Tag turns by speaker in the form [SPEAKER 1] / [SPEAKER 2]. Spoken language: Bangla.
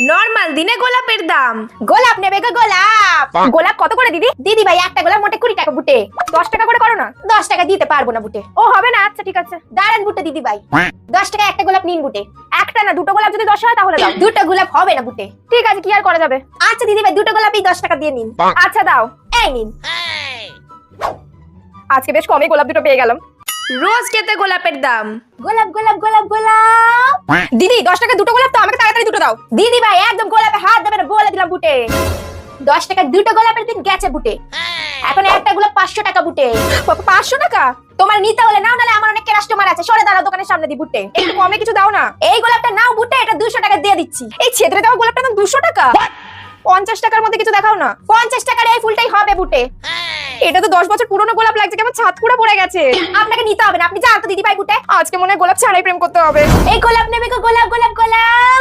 [SPEAKER 1] নরমাল দিনে গোলাপের দাম।
[SPEAKER 2] গোলাপ নেবে গো গোলাপ।
[SPEAKER 1] গোলাপ কত করে দিদি?
[SPEAKER 2] দিদি ভাই একটা গোলাপ মোটে 20 টাকা বুটে।
[SPEAKER 1] 10 টাকা করে করো না।
[SPEAKER 2] 10 টাকা দিতে পারবো না বুটে।
[SPEAKER 1] ও হবে না, আচ্ছা ঠিক আছে।
[SPEAKER 2] দাঁড়ান বুটে দিদি ভাই, 10 টাকা একটা গোলাপ নিন বুটে।
[SPEAKER 1] একটা না দুটো গোলাপ যদি 10 হয় তাহলে দাও।
[SPEAKER 2] দুটো গোলাপ হবে না বুটে।
[SPEAKER 1] ঠিক আছে, কি আর করা যাবে।
[SPEAKER 2] আচ্ছা দিদি ভাই দুটো গোলাপই 10 টাকা দিয়ে নিন।
[SPEAKER 1] আচ্ছা দাও।
[SPEAKER 2] এই নিন।
[SPEAKER 1] আজকে বেশ কমই গোলাপ দুটো পেয়ে গেলাম। রোজ খেতে গোলাপের দাম।
[SPEAKER 2] গোলাপ গোলাপ গোলাপ গোলাপ।
[SPEAKER 1] দিদি 10 টাকা দুটো গোলাপ তো, আমাকে তাড়াতাড়ি দুটো দাও।
[SPEAKER 2] দিদি ভাই একদম গোলাপে হাত দেবে না বলে দিলাম বুটে। 10 টাকা দুটো গোলাপের দিন গেছে বুটে। এখন একটা গোলাপ 500 টাকা বুটে।
[SPEAKER 1] 500 টাকা?
[SPEAKER 2] তোমার নিতে হলে নাও, নালে আমার অনেক কাস্টমার আছে, সরে দাঁড়াও দোকানের সামনে দি বুটে।
[SPEAKER 1] একটু কমে কিছু দাও না।
[SPEAKER 2] এই গোলাপটা নাও বুটে, এটা 200 টাকা দিয়ে দিচ্ছি।
[SPEAKER 1] এই ছেদরে দেওয়া গোলাপটা দাম 200 টাকা? 50 টাকার মধ্যে কিছু দেখাও না।
[SPEAKER 2] 50 টাকার এই ফুলটাই হবে বুটে।
[SPEAKER 1] এটা তো 10 বছর পুরনো গোলাপ লাগছে, কেমন ছাদ পুরো পড়ে গেছে।
[SPEAKER 2] আপনাকে নিতে হবে না, আপনি যান তো দিদি ভাই বুটে।
[SPEAKER 1] আজকে মনে হয় গোলাপ ছাড়াই প্রেম করতে হবে।
[SPEAKER 2] এই গোলাপ নেবে গো গোলাপ গোলাপ গোলাপ।